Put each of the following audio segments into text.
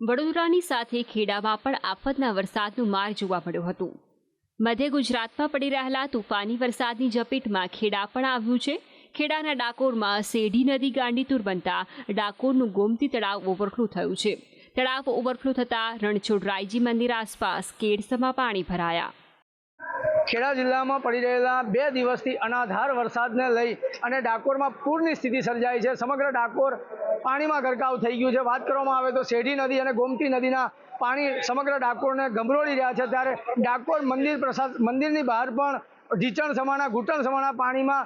વડોદરાની સાથે ખેડામાં પણ આફતના વરસાદનું માર જોવા મળ્યો હતો। મધ્ય ગુજરાતમાં પડી રહેલા તોફાની વરસાદની ઝપેટમાં ખેડા પણ આવ્યું છે। ખેડાના ડાકોરમાં શેઢી નદી ગાંડીતુર બનતા ડાકોરનું ગોમતી તળાવ ઓવરફ્લો થયું છે। તળાવ ઓવરફ્લો થતાં રણછોડરાયજી મંદિર આસપાસ કેડસમાં પાણી ભરાયા। ખેડા જિલ્લામાં પડી રહેલા 2 દિવસથી અનાધાર વરસાદને લઈ અને ડાકોરમાં પૂરની સ્થિતિ સર્જાઈ છે। સમગ્ર ડાકોર પાણીમાં ગરકાવ થઈ ગયું છે। વાત કરવામાં આવે તો શેઢી નદી અને ગોમતી નદીના પાણી સમગ્ર ડાકોરને ગમરોળી રહ્યા છે, ત્યારે ડાકોર મંદિરની બહાર પણ ઢીચણ સમાના ઘૂંટણ સમાના પાણીમાં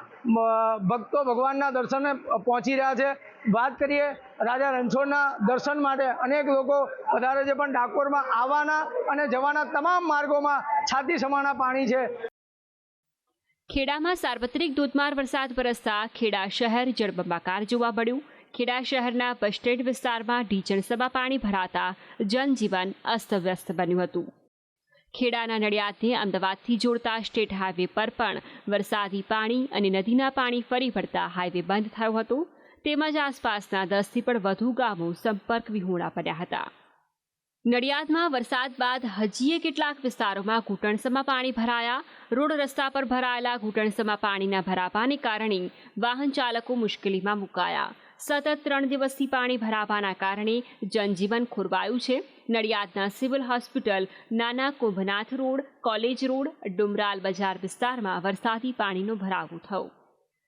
ભક્તો ભગવાનના દર્શને પહોંચી રહ્યા છે। વાત કરીએ રાજા રણછોડના દર્શન માટે અનેક લોકો વધારે છે, પણ ડાકોરમાં આવવાના અને જવાના તમામ માર્ગોમાં છાતી સમાના પાણી છે। ખેડામાં સાર્વત્રિક ધોધમાર વરસાદ વરસતા ખેડા શહેર જળબંબાકાર જોવા મળ્યું। ખેડા શહેરના બસ સ્ટેન્ડ વિસ્તારમાં ઢીચણસમાં પાણી ભરાતા જનજીવન અસ્તવ્યસ્ત બન્યું હતું। ખેડાના નડિયાદને અમદાવાદથી જોડતા સ્ટેટ હાઈવે પર પણ વરસાદી પાણી અને નદીના પાણી ફરી વળતા હાઈવે બંધ થયો હતો, તેમજ આસપાસના 10થી પણ વધુ ગામો સંપર્ક વિહોણા બન્યા હતા। નડિયાદમાં વરસાદ બાદ હજીએ કેટલાક વિસ્તારોમાં ઘૂંટણસમાં પાણી ભરાયા। રોડ રસ્તા પર ભરાયેલા ઘૂંટણસમાં પાણીના ભરાવાને કારણે વાહન ચાલકો મુશ્કેલીમાં મુકાયા। સતત 3 દિવસથી પાણી ભરાવાના કારણે જનજીવન ખોરવાયું છે। નડિયાદના સિવિલ હોસ્પિટલ, નાના Kumbhnath road, college road, Dumral બજાર વિસ્તારમાં વરસાદી પાણીનો ભરાવો થયો।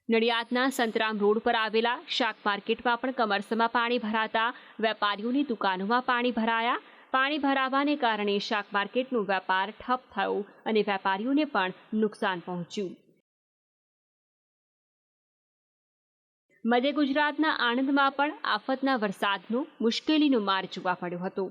નડિયાદના સંતરામ રોડ પર આવેલા શાક માર્કેટમાં પણ કમરસમાં પાણી ભરાતા વેપારીઓની દુકાનોમાં પાણી ભરાયા। પાણી ભરાવાને કારણે શાક માર્કેટનો વેપાર ઠપ થયો અને વેપારીઓને પણ નુકસાન પહોંચ્યું। મધ્ય ગુજરાતના આણંદમાં પણ આફતના વરસાદનો મુશ્કેલીનો માર જોવા મળ્યો હતો।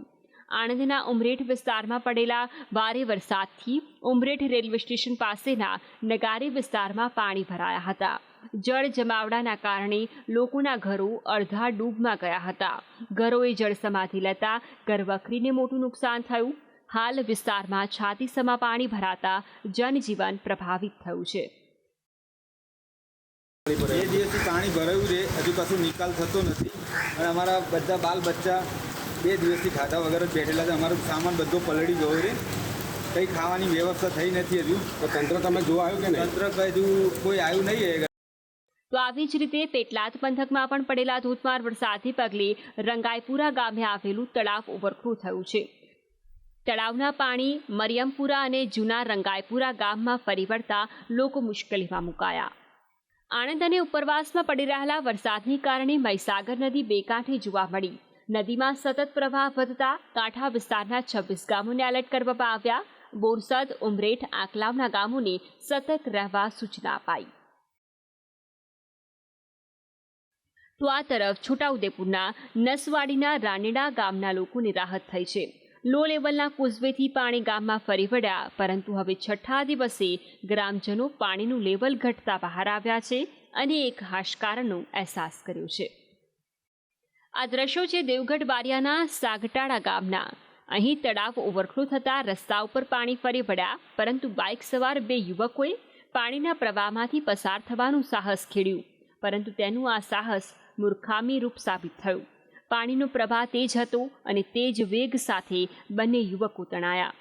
આણંદના ઉમરેઠ વિસ્તારમાં પડેલા ભારે વરસાદથી ઉમરેઠ રેલવે સ્ટેશન પાસેના નગારી વિસ્તારમાં પાણી ભરાયા હતા। જળ જમાવડાના કારણે લોકોના ઘરો અડધા ડૂબમાં ગયા હતા। ઘરોએ જળ સમાધિ લેતા ઘરવખરીને મોટું નુકસાન થયું। હાલ વિસ્તારમાં છાતીસમાં પાણી ભરાતા જનજીવન પ્રભાવિત થયું છે। 2 દિવસથી પાણી ભરાયું છે, હજુ કશું નિકાલ થતો નથી અને અમારા બધા બાલ બચ્ચા 2 દિવસથી ખાધા વગર જ બેઠેલા છે। અમારો સામાન બધો પલળી ગયો છે, કંઈ ખાવાની વ્યવસ્થા થઈ નથી હજુ। તો તંત્ર તમે જોવા આવ્યું કે નહીં? તંત્ર હજુ કોઈ આવ્યું નહીં। તો આવી જ રીતે પેટલાદ પંથકમાં પણ પડેલા ધોધમાર વરસાદને પગલે રંગાઈપુરા ગામે આવેલું તળાવ ઓવરફ્લો થયું છે। તળાવના પાણી મરિયમપુરા અને જૂના રંગાઈપુરા ગામમાં ફરી વળતા લોકો મુશ્કેલીમાં મુકાયા। આણંદ અને ઉપરવાસમાં પડી રહેલા વરસાદને કારણે મહીસાગર નદી બે કાંઠે જોવા મળી। નદીમાં સતત પ્રવાહ વધતા કાંઠા વિસ્તારના 26 ગામોને એલર્ટ કરવામાં આવ્યા। બોરસદ, ઉમરેઠ, આંકલાવના ગામોને સતર્ક રહેવા સૂચના અપાઈ। તો આ તરફ છોટાઉદેપુરના નસવાડીના રાનેડા ગામના લોકોને રાહત થઈ છે। લો લેવલના કોઝવેથી પાણી ગામમાં ફરી વળ્યા, પરંતુ હવે 6થા દિવસે ગ્રામજનો પાણીનું લેવલ ઘટતા બહાર આવ્યા છે અને એક હાશકારનો અહેસાસ કર્યો છે। આ દ્રશ્યો છે દેવગઢ બારિયાના સાગટાળા ગામના। અહીં તળાવ ઓવરફ્લો થતાં રસ્તા ઉપર પાણી ફરી વળ્યા, પરંતુ બાઇક સવાર 2 યુવકોએ પાણીના પ્રવાહમાંથી પસાર થવાનું સાહસ ખેડ્યું, પરંતુ તેનું આ સાહસ મૂર્ખામી રૂપ સાબિત થયું। પાણીનો પ્રવાહ તેજ હતો અને તેજ વેગ સાથે બંને યુવકો તણાયા।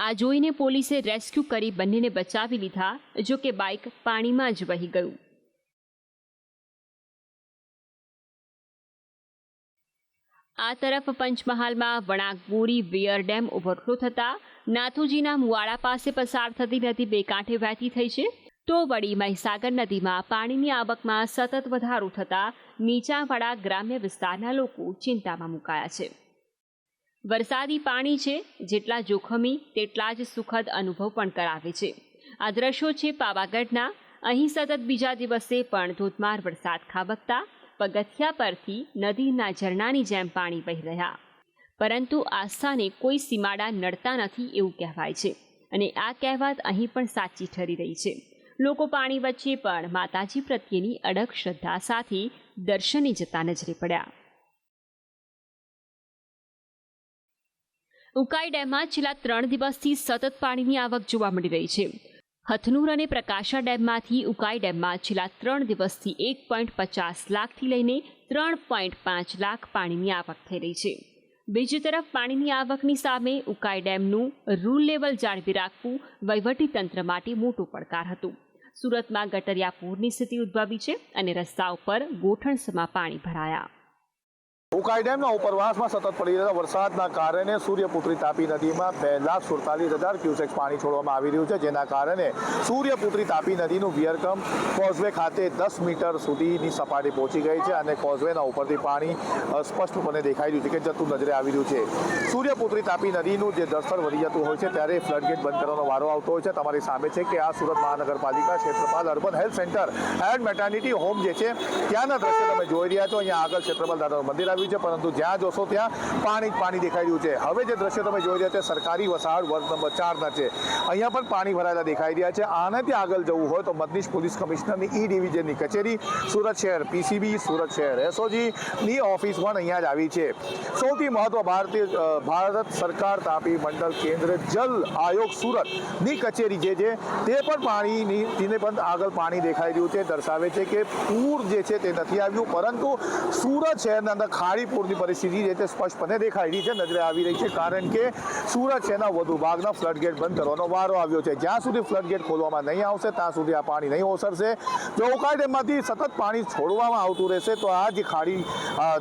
આ જોઈને પોલીસે રેસ્ક્યુ કરી બંનેને બચાવી લીધા, જો કે બાઇક પાણીમાં જ વહી ગયું। આ તરફ પંચમહાલમાં વણાકબોરી વેયર ડેમ ઓવરફ્લો થતાં નાથુજીના મુવાડા પાસે પસાર થતી નદી બે કાંઠે વહેતી થઈ છે। તો વળી મહીસાગર નદીમાં પાણીની આવકમાં સતત વધારો થતાં નીચાણવાળા ગ્રામ્ય વિસ્તારના લોકો ચિંતામાં મુકાયા છે। વરસાદી પાણી છે, જેટલા જોખમી તેટલા જ સુખદ અનુભવ પણ કરાવે છે। આ દ્રશ્યો છે પાવાગઢના। અહીં સતત બીજા દિવસે પણ ધોધમાર વરસાદ ખાબકતા પગથિયા પરથી નદીના ઝરણાની જેમ પાણી વહી રહ્યા, પરંતુ આસ્થાને કોઈ સીમાડા નડતા નથી એવું કહેવાય છે અને આ કહેવત અહીં પણ સાચી ઠરી રહી છે। લોકો પાણી વચ્ચે પણ માતાજી પ્રત્યેની અડગ શ્રદ્ધા સાથે દર્શને જતા નજરે પડ્યા। ઉકાઈ ડેમમાં છેલ્લા 3 દિવસથી સતત પાણીની આવક જોવા મળી રહી છે। હથનુર અને પ્રકાશા ડેમમાંથી ઉકાઈ ડેમમાં છેલ્લા 3 દિવસથી 1.50 લાખથી લઈને 3.5 લાખ પાણીની આવક થઈ રહી છે। બીજી તરફ પાણીની આવકની સામે ઉકાઈ ડેમનું રૂલ લેવલ જાળવી રાખવું વહીવટીતંત્ર માટે મોટો પડકાર હતું. સુરતમાં ગટરિયા પૂરની સ્થિતિ ઉદ્ભવી છે અને રસ્તા ઉપર ગોઠણસમાં પાણી ભરાયા. ઉકાઈ ડેમના ઉપરવાસમાં સતત પડી રહેલા વરસાદના કારણે સૂર્યપુત્રી તાપી નદીમાં 2,47,000 ક્યુસેક પાણી છોડવામાં આવી રહ્યું છે, જેના કારણે સૂર્યપુત્રી તાપી નદીનું વિયરકમ કોઝવે ખાતે 10 મીટર સુધીની સપાટી પહોંચી ગઈ છે અને કોઝવેના ઉપરથી પાણી સ્પષ્ટપણે દેખાઈ રહ્યું છે કે જતું નજરે આવી રહ્યું છે. સૂર્યપુત્રી તાપી નદીનું જે જળસ્તર વધી જતું હોય છે ત્યારે ફ્લડગેટ બંધ કરવાનો વારો આવતો હોય છે. તમારી સામે છે કે આ સુરત મહાનગરપાલિકા Kshetrapal urban health centre and maternity home જે છે ત્યાંના દ્રશ્ય તમે જોઈ રહ્યા છો. અહીંયા આગળ ક્ષેત્રપાલ દાદાનું મંદિર છે, પરંતુ જ્યાં જોશો ત્યાં પાણી દેખાઈ રહ્યું છે. હવે જે દ્રશ્ય તમે જોઈ રહ્યા છો સરકારી વસાહત વર્ગ નંબર 4 છે. અહીંયા પણ પાણી ભરાયેલા દેખાઈ રહ્યા છે. આનાથી આગળ જવું હોય તો મદનીશ પોલીસ કમિશનરની ઈ ડિવિઝનની કચેરી, સુરત શહેર પીસીબી, સુરત શહેર એસઓજીની ઓફિસ પણ અહીંયા જ આવી છે. સૌથી મહત્વ ભારત સરકાર તાપી મંડળ કેન્દ્ર જલ આયોગ સુરતની કચેરી જે છે તે પણ પાણીની પણ આગળ પાણી દેખાઈ રહ્યું છે. દર્શાવે છે કે પૂર જે છે તે નથી આવ્યું, પરંતુ સુરત શહેરના અંદર ખાડીપુરની પરિસ્થિતિ જે તે સ્પષ્ટપણે દેખાઈ રહી છે, નજરે આવી રહી છે. કારણ કે સુરત શહેરના વધુ ભાગના ફ્લડગેટ બંધ કરવાનો વારો આવ્યો છે. જ્યાં સુધી ફ્લડગેટ ખોલવામાં નહીં આવશે ત્યાં સુધી આ પાણી નહીં ઓસરશે. જો ઉકાઈ ડેમમાંથી સતત પાણી છોડવામાં આવતું રહેશે તો આ જે ખાડી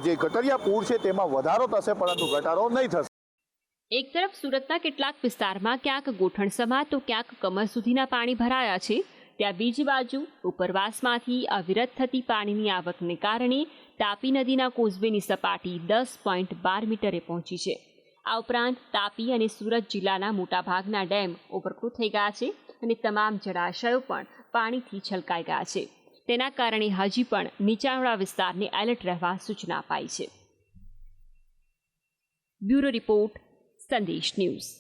જે ગટરિયા પૂર છે તેમાં વધારો થશે, પરંતુ ઘટાડો નહીં થશે. એક તરફ સુરતના કેટલાક વિસ્તારમાં ક્યાંક ગોઠણસમાં તો ક્યાંક કમર સુધીના પાણી ભરાયા છે, ત્યાં બીજી બાજુ ઉપરવાસમાંથી અવિરત થતી પાણીની આવકને કારણે તાપી નદીના કોઝવેની સપાટી 10.12 મીટરે પહોંચી છે. આ ઉપરાંત તાપી અને સુરત જિલ્લાના મોટાભાગના ડેમ ઓવરફ્લો થઈ ગયા છે અને તમામ જળાશયો પણ પાણીથી છલકાઈ ગયા છે. તેના કારણે હજી પણ નીચાણવાળા વિસ્તારને એલર્ટ રહેવા સૂચના અપાઈ છે. બ્યુરો રિપોર્ટ, સંદેશ ન્યૂઝ.